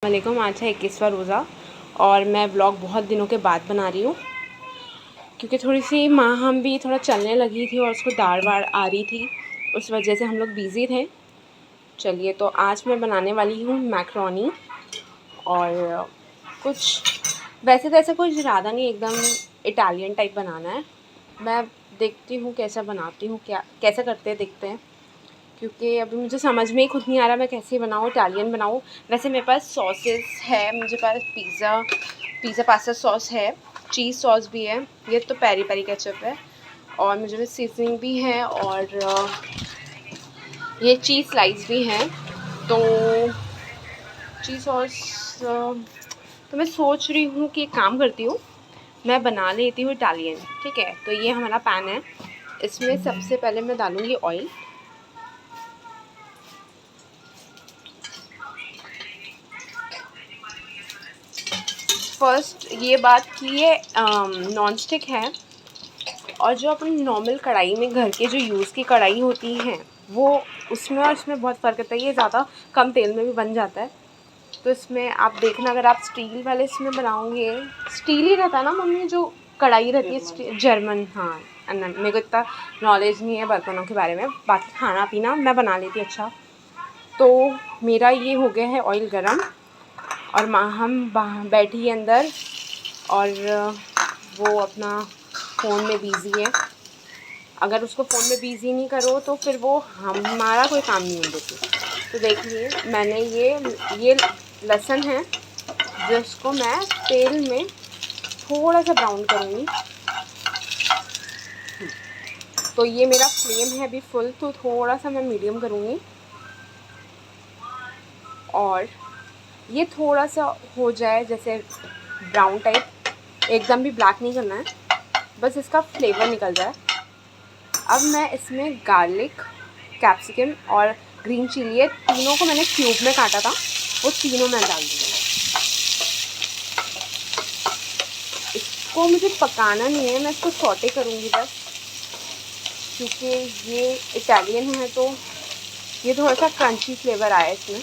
वालेकुम। आज है 21वां रोज़ा और मैं व्लॉग बहुत दिनों के बाद बना रही हूँ क्योंकि थोड़ी सी माँ हम भी थोड़ा चलने लगी थी और उसको दाढ़ वाड़ आ रही थी, उस वजह से हम लोग बिज़ी थे। चलिए, तो आज मैं बनाने वाली हूँ मैक्रोनी और कुछ वैसे तो ऐसा कुछ ज़्यादा नहीं, एकदम इटालियन टाइप बनाना है। मैं देखती हूँ कैसा बनाती हूँ, क्या कैसे करते हैं देखते हैं, क्योंकि अभी मुझे समझ में ही खुद नहीं आ रहा मैं कैसे बनाऊँ, इटालियन बनाऊँ। वैसे मेरे पास सॉसेस है, मुझे पास पिज़्ज़ा पास्ता सॉस है, चीज़ सॉस भी है, ये तो पेरी पेरी केचप है, और मुझे भी सीजनिंग भी है, और ये चीज़ स्लाइस भी हैं। तो चीज़ सॉस तो मैं सोच रही हूँ कि एक काम करती हूँ, मैं बना लेती हूँ इटालियन। ठीक है, तो ये हमारा पैन है, इसमें सबसे पहले मैं डालूँगी ऑयल। फर्स्ट ये बात कि ये नॉन स्टिक है, और जो अपन नॉर्मल कढ़ाई में घर के जो यूज़ की कढ़ाई होती हैं वो उसमें और इसमें बहुत फ़र्क होता है। ये ज़्यादा कम तेल में भी बन जाता है, तो इसमें आप देखना, अगर आप स्टील वाले इसमें बनाओगे, स्टील ही रहता है ना मम्मी, जो कढ़ाई रहती है जर्मन। हाँ, मेरे को इतना नॉलेज नहीं है बर्तनों के बारे में, बाकी खाना पीना मैं बना लेती अच्छा। तो मेरा ये हो गया है ऑयल गरम, और हम बैठी है अंदर, और वो अपना फ़ोन में बिज़ी है। अगर उसको फ़ोन में बिज़ी नहीं करो तो फिर वो हमारा कोई काम नहीं होने देती। तो देखिए, मैंने ये लहसुन है जिसको मैं तेल में थोड़ा सा ब्राउन करूँगी। तो ये मेरा फ्लेम है अभी फुल, तो थोड़ा सा मैं मीडियम करूँगी, और ये थोड़ा सा हो जाए जैसे ब्राउन टाइप, एकदम भी ब्लैक नहीं करना है, बस इसका फ्लेवर निकल जाए। अब मैं इसमें गार्लिक, कैप्सिकम और ग्रीन चिली है, तीनों को मैंने क्यूब में काटा था, वो तीनों मैं डाल दूँगी। इसको मुझे पकाना नहीं है, मैं इसको सौटे करूँगी बस, क्योंकि ये इटालियन है तो ये थोड़ा सा क्रंची फ्लेवर आया इसमें।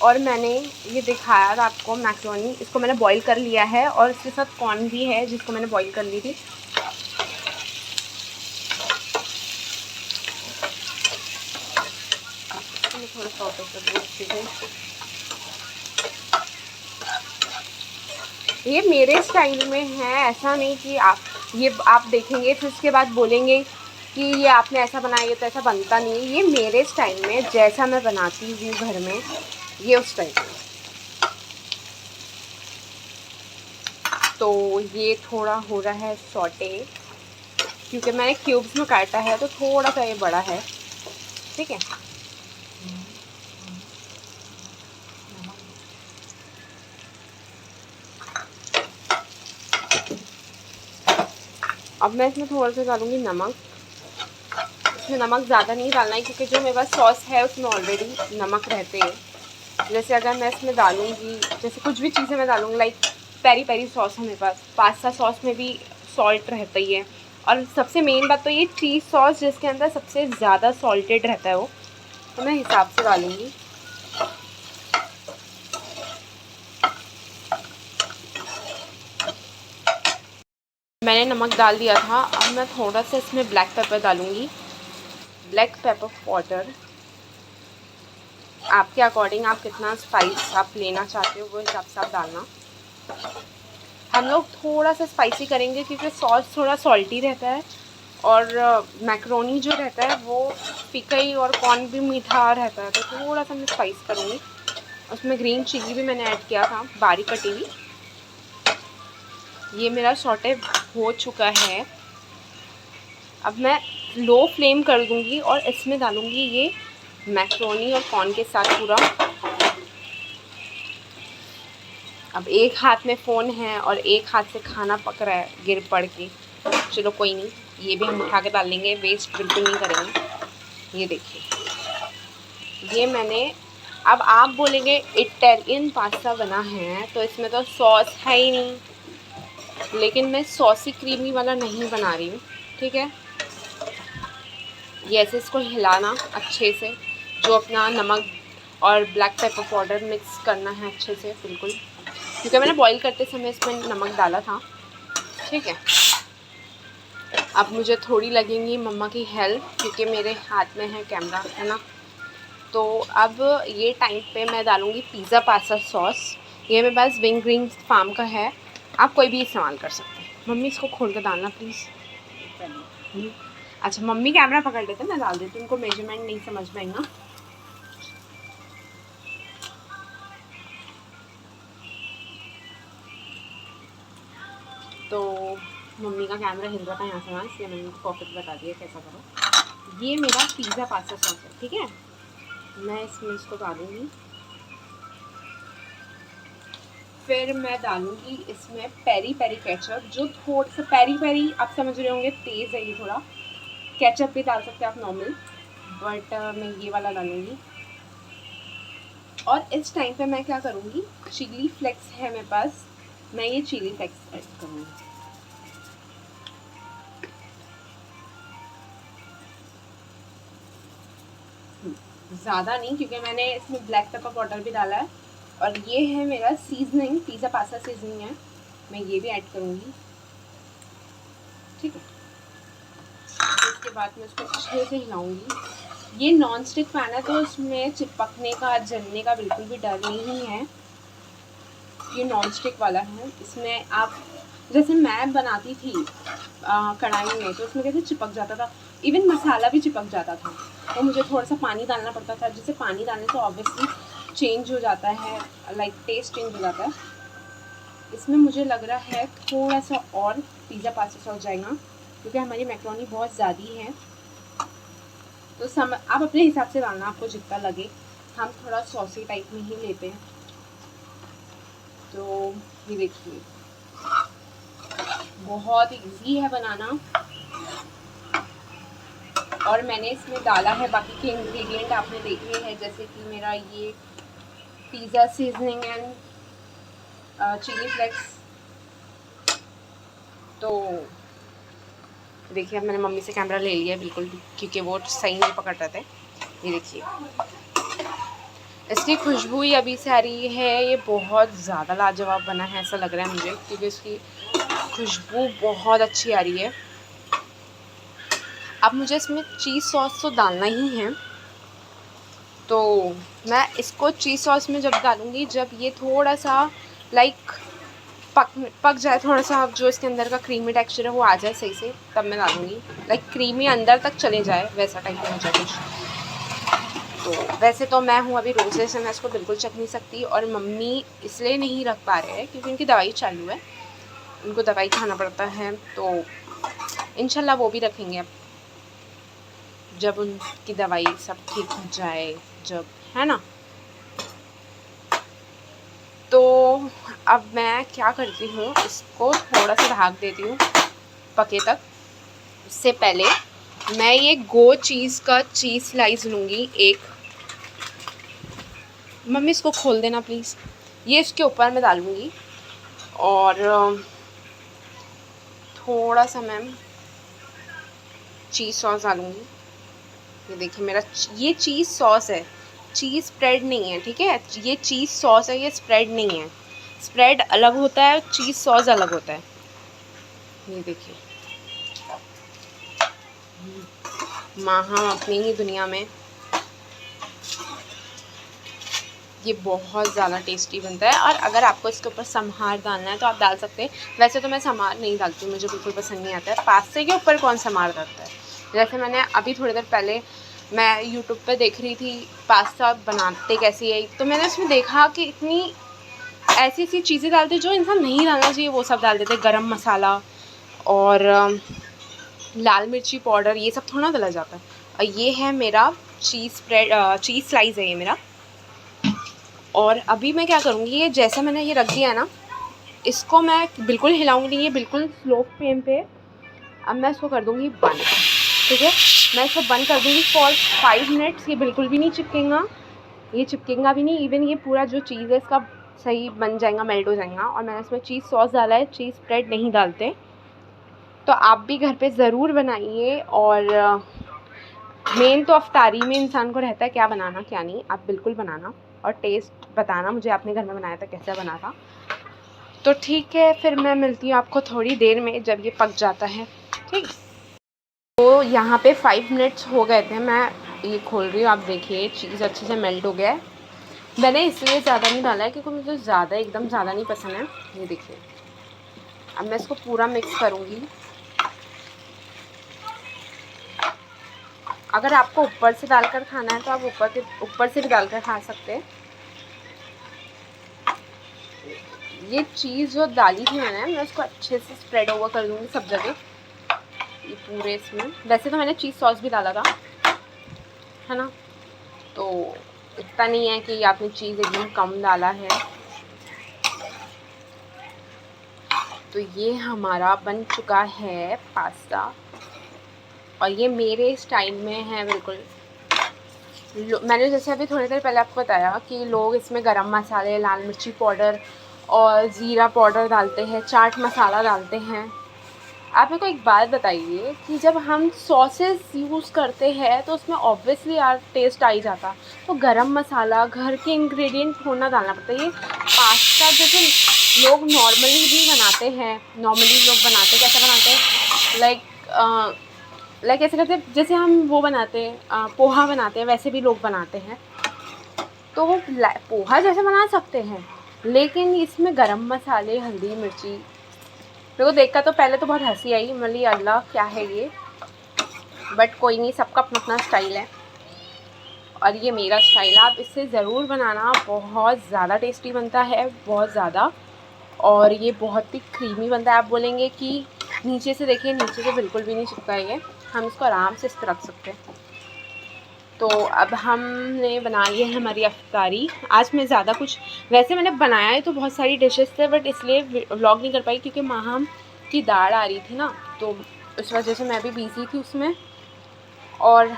और मैंने ये दिखाया था आपको मैक्रोनी, इसको मैंने बॉईल कर लिया है, और इसके साथ कॉर्न भी है जिसको मैंने बॉईल कर ली थी। थोड़ा सॉटे कर दूँ अच्छे से। ये मेरे स्टाइल में है, ऐसा नहीं कि आप देखेंगे फिर उसके बाद बोलेंगे कि ये आपने ऐसा बनाया, तो ऐसा बनता नहीं है। ये मेरे स्टाइल में, जैसा मैं बनाती हूँ घर में, ये उस टाइप में। तो ये थोड़ा हो रहा है सॉटे, क्योंकि मैंने क्यूब्स में काटा है तो थोड़ा सा ये बड़ा है। ठीक है, अब मैं इसमें थोड़ा सा डालूँगी नमक। इसमें नमक ज़्यादा नहीं डालना है, क्योंकि जो मेरे पास सॉस है उसमें ऑलरेडी नमक रहते हैं। जैसे अगर मैं इसमें डालूँगी, जैसे कुछ भी चीज़ें मैं डालूँगी, लाइक पेरी पेरी सॉस है मेरे पास, पास्ता सॉस में भी सॉल्ट रहता ही है, और सबसे मेन बात तो ये चीज़ सॉस जिसके अंदर सबसे ज़्यादा सॉल्टेड रहता है वो, तो मैं हिसाब से डालूँगी। मैंने नमक डाल दिया था, अब मैं थोड़ा सा इसमें ब्लैक पेपर डालूँगी, ब्लैक पेपर पाउडर। आपके अकॉर्डिंग आप कितना स्पाइस आप लेना चाहते हो वो हिसाब से आप डालना। हम लोग थोड़ा सा स्पाइसी करेंगे क्योंकि सॉस थोड़ा सॉल्टी रहता है, और मैक्रोनी जो रहता है वो फीका ही, और कॉर्न भी मीठा रहता है, तो थोड़ा सा मैं स्पाइस करूँगी। उसमें ग्रीन चिली भी मैंने ऐड किया था, बारीक कटी हुई। ये मेरा सॉटे हो चुका है, अब मैं लो फ्लेम कर दूँगी और इसमें डालूँगी ये मैक्रोनी और कॉर्न के साथ पूरा। अब एक हाथ में फ़ोन है और एक हाथ से खाना पक रहा है गिर पड़ के, चलो कोई नहीं, ये भी हम उठा के डाल लेंगे, वेस्ट बिल्कुल नहीं करेंगे। ये देखिए, ये मैंने, अब आप बोलेंगे इटालियन पास्ता बना है तो इसमें तो सॉस है ही नहीं, लेकिन मैं सॉसी क्रीमी वाला नहीं बना रही हूँ। ठीक है, ये ऐसे इसको हिलाना अच्छे से, जो अपना नमक और ब्लैक पेपर पाउडर मिक्स करना है अच्छे से बिल्कुल, क्योंकि मैंने बॉईल करते समय इसमें नमक डाला था। ठीक है, अब मुझे थोड़ी लगेंगी मम्मा की हेल्प, क्योंकि मेरे हाथ में है कैमरा, है ना। तो अब ये टाइम पे मैं डालूँगी पिज़्ज़ा पास्ता सॉस। ये मेरे पास विंग ग्रीन फार्म का है, आप कोई भी इस्तेमाल कर सकते हैं। मम्मी इसको खोल कर डालना प्लीज़। अच्छा, मम्मी कैमरा पकड़ लेते, मैं डाल देती हूँ, उनको मेजरमेंट नहीं समझ में आएगा। तो मम्मी का कैमरा हिल रहा था यहाँ से वहाँ, इसलिए मैंने उनको परफेक्ट बता दिया कैसा करो। ये मेरा पिज़्ज़ा पास्ता सॉस है, ठीक है। मैं इसमें इसको डालूँगी, फिर मैं डालूँगी इसमें पेरी पेरी केचप, जो थोड़ा सा पेरी पेरी आप समझ रहे होंगे, तेज़ है ये थोड़ा। केचप भी डाल सकते हैं आप नॉर्मल, बट मैं ये वाला डालूँगी। और इस टाइम पे मैं क्या करूँगी, चिली फ्लेक्स है मेरे पास, मैं ये चिली फ्लेक्स ऐड करूँगी। ज़्यादा नहीं, क्योंकि मैंने इसमें ब्लैक पेपर पाउडर भी डाला है। और ये है मेरा सीजनिंग, पिज़्ज़ा पास्ता सीजनिंग है, मैं ये भी ऐड करूँगी। ठीक है, इसके बाद मैं उसको अच्छे से हिलाऊंगी। ये नॉन स्टिक पैन है, तो इसमें चिपकने का, जलने का बिल्कुल भी डर नहीं है। ये नॉन स्टिक वाला है, इसमें आप जैसे मैं बनाती थी कढ़ाई में, तो उसमें कैसे चिपक जाता था, इवन मसाला भी चिपक जाता था, तो मुझे थोड़ा सा पानी डालना पड़ता था, जिससे पानी डालने से ऑब्वियसली चेंज हो जाता है, लाइक टेस्ट चेंज हो जाता है। इसमें मुझे लग रहा है थोड़ा सा और पिज़्ज़ा पास्ता सॉस जाएगा, क्योंकि हमारी मैक्रोनी बहुत ज़्यादा है। तो आप अपने हिसाब से डालना, आपको जितना लगे। हम थोड़ा सॉसी टाइप में ही लेते हैं। तो ये देखिए, बहुत इजी है बनाना। और मैंने इसमें डाला है बाकी के इंग्रेडिएंट, आपने देखे हैं, जैसे कि मेरा ये pizza seasoning and chilli flakes. तो देखिए, अब मैंने मम्मी से कैमरा ले लिया है बिल्कुल भी, क्योंकि वो सही नहीं पकड़ रहे थे। ये देखिए, इसकी खुशबू ही अभी से आ रही है, ये बहुत ज़्यादा लाजवाब बना है ऐसा लग रहा है मुझे, क्योंकि इसकी खुशबू बहुत अच्छी आ रही है। अब मुझे इसमें चीज़ सॉस तो डालना ही है, तो मैं इसको चीज़ सॉस में जब डालूँगी, जब ये थोड़ा सा लाइक पक जाए, थोड़ा सा जो इसके अंदर का क्रीमी टेक्सचर है वो आ जाए सही से, तब मैं डालूँगी। लाइक क्रीमी अंदर तक चले जाए, वैसा टाइप का मुझे कुछ। तो वैसे तो मैं हूँ अभी रोज़े से, मैं इसको बिल्कुल चख नहीं सकती, और मम्मी इसलिए नहीं रख पा रहे हैं क्योंकि उनकी दवाई चालू है, उनको दवाई खाना पड़ता है। तो इंशाल्लाह वो भी रखेंगे अब, जब उनकी दवाई सब ठीक हो जाए, जब, है ना। तो अब मैं क्या करती हूँ, इसको थोड़ा सा ढक देती हूँ पके तक। उससे पहले मैं ये गो चीज़ का चीज़ स्लाइस लूँगी एक। मम्मी इसको खोल देना प्लीज़। ये इसके ऊपर मैं डालूँगी, और थोड़ा सा मैम चीज़ सॉस डालूँगी। ये देखिए, मेरा ये चीज़ सॉस है, चीज़ स्प्रेड नहीं है, ठीक है। ये चीज़ सॉस है, ये स्प्रेड नहीं है। स्प्रेड अलग होता है, चीज़ सॉस अलग होता है। ये देखिए, हम अपनी ही दुनिया में। ये बहुत ज़्यादा टेस्टी बनता है, और अगर आपको इसके ऊपर समार डालना है तो आप डाल सकते हैं। वैसे तो मैं समार नहीं डालती, मुझे बिल्कुल पसंद नहीं आता है। पास्ते के ऊपर कौन समार डालता है। जैसे मैंने अभी थोड़ी देर पहले मैं यूट्यूब पे देख रही थी पास्ता बनाते कैसी है, तो मैंने उसमें देखा कि इतनी ऐसी ऐसी चीज़ें डालते जो इंसान नहीं डालना चाहिए, वो सब डाल देते। गरम मसाला और लाल मिर्ची पाउडर, ये सब थोड़ा डला जाता है। और ये है मेरा चीज़ स्लाइस है ये मेरा। और अभी मैं क्या करूँगी, ये जैसे मैंने ये रख दिया है ना, इसको मैं बिल्कुल हिलाऊंगी नहीं, ये बिल्कुल स्लो फ्लेम पे। अब मैं इसको कर दूँगी बंद, ठीक है। मैं इसको बंद कर दूँगी फॉर 5 मिनट्स। ये बिल्कुल भी नहीं चिपकेगा, ये चिपकेगा भी नहीं। इवन ये पूरा जो चीज़ है इसका सही बन जाएगा, मेल्ट हो जाएगा। और मैंने इसमें चीज़ सॉस डाला है, चीज़ स्प्रेड नहीं डालते। तो आप भी घर पे ज़रूर बनाइए, और मेन तो अफ्तारी में इंसान को रहता है क्या बनाना क्या नहीं। आप बिल्कुल बनाना और टेस्ट बताना मुझे, आपने घर में बनाया था कैसा बना था। तो ठीक है, फिर मैं मिलती हूँ आपको थोड़ी देर में जब ये पक जाता है। ठीक, तो यहाँ पे 5 मिनट्स हो गए थे। मैं ये खोल रही हूँ, आप देखिए चीज़ अच्छे से मेल्ट हो गया है। मैंने इसलिए ज़्यादा नहीं डाला है क्योंकि मुझे ज़्यादा एकदम ज़्यादा नहीं पसंद है। ये देखिए, अब मैं इसको पूरा मिक्स करूँगी। अगर आपको ऊपर से डालकर खाना है तो आप ऊपर से भी डालकर खा सकते हैं। ये चीज़ जो डाली थी मैं उसको अच्छे से स्प्रेड ओवर कर दूँगी सब जगह, ये पूरे इसमें। वैसे तो मैंने चीज़ सॉस भी डाला था, है ना, तो इतना नहीं है कि आपने चीज़ एकदम कम डाला है। तो ये हमारा बन चुका है पास्ता, और ये मेरे स्टाइल में है बिल्कुल। मैंने जैसे अभी थोड़ी देर पहले आपको बताया कि लोग इसमें गरम मसाले, लाल मिर्ची पाउडर और ज़ीरा पाउडर डालते हैं, चाट मसाला डालते हैं। आप मेरे को एक बात बताइए कि जब हम सॉसेस यूज़ करते हैं तो उसमें ऑब्वियसली यार टेस्ट आ ही जाता, तो गरम मसाला घर के इंग्रेडिएंट होना डालना पड़ता है। ये पास्ता जैसे लोग नॉर्मली भी बनाते हैं, नॉर्मली लोग बनाते कैसे बनाते हैं, लाइक ऐसे करते हैं जैसे हम वो बनाते हैं, पोहा बनाते हैं, वैसे भी लोग बनाते हैं। तो वो पोहा जैसे बना सकते हैं, लेकिन इसमें गरम मसाले, हल्दी, मिर्ची, मेरे को देखकर तो पहले तो बहुत हंसी आई, मतलब अल्लाह क्या है ये, बट कोई नहीं, सबका अपना अपना स्टाइल है और ये मेरा स्टाइल है। आप इससे ज़रूर बनाना, बहुत ज़्यादा टेस्टी बनता है, बहुत ज़्यादा। और ये बहुत ही क्रीमी बनता है। आप बोलेंगे कि नीचे से देखिए, नीचे से बिल्कुल भी नहीं चिपका ये, हम इसको आराम से इस तरह रख सकते हैं। तो अब हमने बना ली है हमारी अफ्तारी। आज मैं ज़्यादा कुछ, वैसे मैंने बनाया है तो बहुत सारी डिशेस थे, बट इसलिए व्लॉग नहीं कर पाई क्योंकि माहम की दाढ़ आ रही थी ना, तो उस वजह से मैं भी बिज़ी थी उसमें। और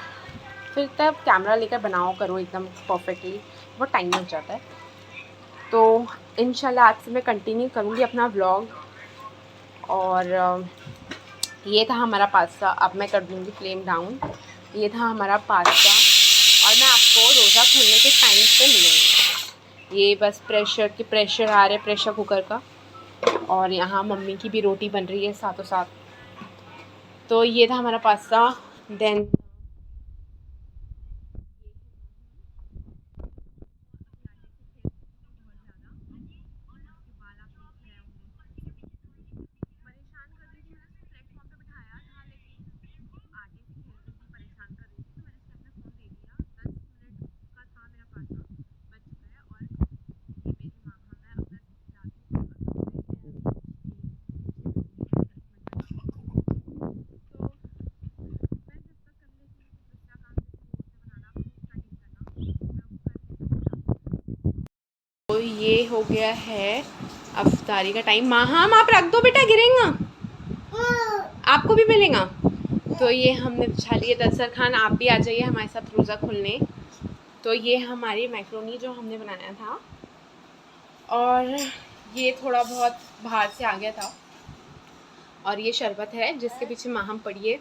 फिर तब कैमरा लेकर बनाओ करो एकदम परफेक्टली, बहुत टाइम लग जाता है। तो इंशाल्लाह आज से मैं कंटिन्यू करूँगी अपना व्लॉग। और ये था हमारा पास्ता। अब मैं कर दूँगी फ्लेम डाउन। ये था हमारा पास्ता और मैं आपको रोज़ा खोलने के टाइम पे मिलूँगी। ये बस प्रेशर आ रहा है प्रेशर कुकर का, और यहाँ मम्मी की भी रोटी बन रही है साथों साथ। तो ये था हमारा पास्ता। देन तो ये हो गया है अफ्तारी का टाइम। माहम आप रख दो बेटा, गिरेगा, आपको भी मिलेगा। तो ये हमने बिछा लिए दस्तरखान, आप भी आ जाइए हमारे साथ रोज़ा खुलने। तो ये हमारी मैक्रोनी जो हमने बनाया था, और ये थोड़ा बहुत बाहर से आ गया था, और ये शरबत है जिसके पीछे माहम पड़ी है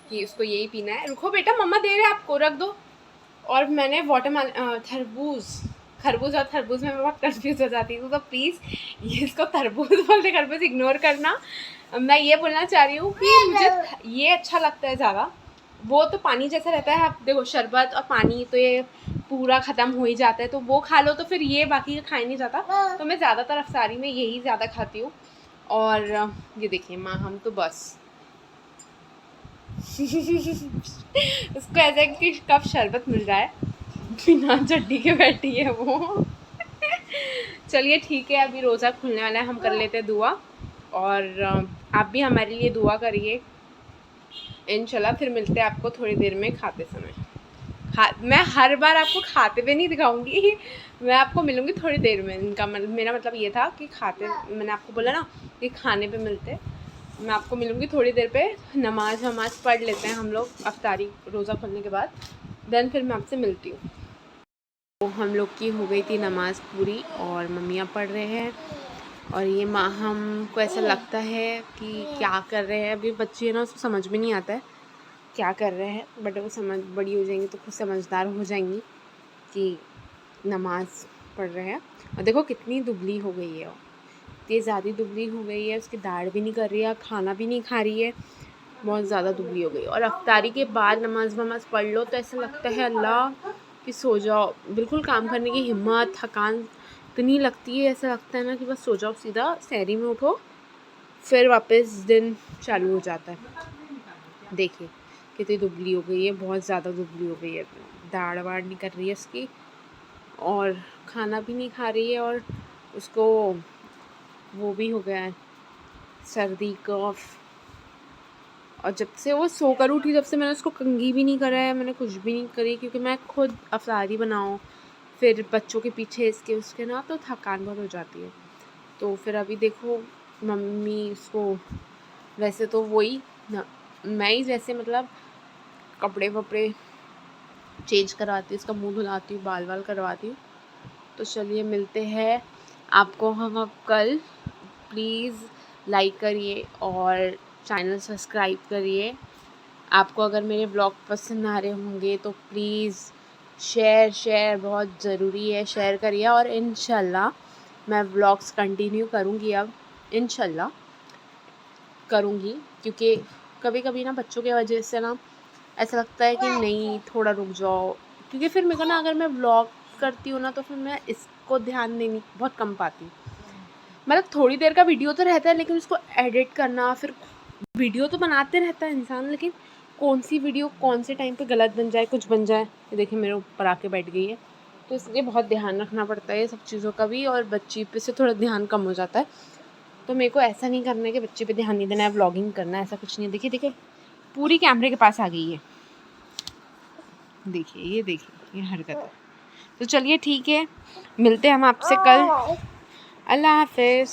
कि उसको यही पीना है। रुको बेटा, मम्मा दे रहे हैं आपको, रख दो। और मैंने खरबूज और तरबूज में मैं बहुत कंफ्यूज हो जाती हूँ, तो प्लीज़ ये इसको तरबूज बोलते, खरबूज इग्नोर करना। मैं ये बोलना चाह रही हूँ कि मुझे ये अच्छा लगता है ज़्यादा। वो तो पानी जैसा रहता है, आप देखो शरबत और पानी तो ये पूरा ख़त्म हो ही जाता है, तो वो खा लो तो फिर ये बाकी का खा ही नहीं जाता। तो मैं ज़्यादातर अफ्तारी में यही ज़्यादा खाती हूँ। और ये देखिए माँ हम तो बस उसको ऐसा कि कब शरबत मिल रहा है, बिना चड्डी के बैठी है वो। चलिए ठीक है, अभी रोज़ा खुलने वाला है, हम कर लेते हैं दुआ। और आप भी हमारे लिए दुआ करिए। इंशाल्लाह फिर मिलते हैं आपको थोड़ी देर में खाते समय। मैं हर बार आपको खाते हुए नहीं दिखाऊंगी, मैं आपको मिलूंगी थोड़ी देर में। मेरा मतलब ये था कि खाते, मैंने आपको बोला ना कि खाने पे मिलते, मैं आपको मिलूंगी थोड़ी देर पे। नमाज पढ़ लेते हैं हम लोग अफ्तारी रोज़ा खोलने के बाद, देन फिर मैं आपसे मिलती हूँ। तो हम लोग की हो गई थी नमाज़ पूरी और मम्मियाँ पढ़ रहे हैं, और ये माँ हमको ऐसा लगता है कि क्या कर रहे हैं। अभी बच्ची है ना, उसको समझ में नहीं आता है, क्या कर रहे हैं, बट वो बड़ी हो जाएंगी तो खुद समझदार हो जाएंगी कि नमाज़ पढ़ रहे हैं। और देखो कितनी दुबली हो गई है, इतनी ज़्यादा दुबली हो गई है, उसकी दाढ़ भी नहीं कर रही है, खाना भी नहीं खा रही है, बहुत ज़्यादा दुबली हो गई। और अफ्तारी के बाद नमाज़ वमाज़ पढ़ लो तो ऐसा लगता है अल्लाह कि सो जाओ, बिल्कुल काम करने की हिम्मत थकान इतनी लगती है, ऐसा लगता है ना कि बस सो जाओ, सीधा सहरी में उठो, फिर वापस दिन चालू हो जाता है। देखिए कितनी दुबली हो गई है, बहुत ज़्यादा दुबली हो गई है, दाढ़ वाड़ नहीं कर रही है उसकी, और खाना भी नहीं खा रही है, और उसको वो भी हो गया है सर्दी कफ। और जब से वो सोकर उठी तब से मैंने उसको कंघी भी नहीं करा है, मैंने कुछ भी नहीं करी, क्योंकि मैं खुद अफ्तारी बनाऊँ फिर बच्चों के पीछे इसके उसके ना, तो थकान बहुत हो जाती है। तो फिर अभी देखो मम्मी उसको, वैसे तो वही ना, मैं ही जैसे मतलब कपड़े वपड़े चेंज करवाती हूँ, उसका मुंह धुलाती हूँ, बाल वाल करवाती हूँ। तो चलिए मिलते हैं आपको हम अब कल। प्लीज़ लाइक करिए और चैनल सब्सक्राइब करिए। आपको अगर मेरे ब्लॉग पसंद आ रहे होंगे तो प्लीज़ शेयर बहुत ज़रूरी है, शेयर करिए। और इंशाल्लाह मैं ब्लॉग्स कंटिन्यू करूँगी, अब इंशाल्लाह करूँगी, क्योंकि कभी कभी ना बच्चों की वजह से ना ऐसा लगता है कि नहीं थोड़ा रुक जाओ, क्योंकि फिर मेरे को ना अगर मैं ब्लॉग करती हूँ ना तो फिर मैं इसको ध्यान देनी बहुत कम पाती हूँ। मतलब थोड़ी देर का वीडियो तो रहता है, लेकिन उसको एडिट करना, फिर वीडियो तो बनाते रहता है इंसान, लेकिन कौन सी वीडियो कौन से टाइम पे गलत बन जाए, कुछ बन जाए। ये देखिए मेरे ऊपर आके बैठ गई है, तो इसलिए बहुत ध्यान रखना पड़ता है सब चीज़ों का भी, और बच्ची पे से थोड़ा ध्यान कम हो जाता है। तो मेरे को ऐसा नहीं करना है कि बच्चे पे ध्यान नहीं देना है, व्लॉगिंग करना है, ऐसा कुछ नहीं है। देखिए देखिए पूरी कैमरे के पास आ गई है, देखिए ये हरकत है। तो चलिए ठीक है, मिलते हैं हम आपसे कल। अल्लाह हाफिज़।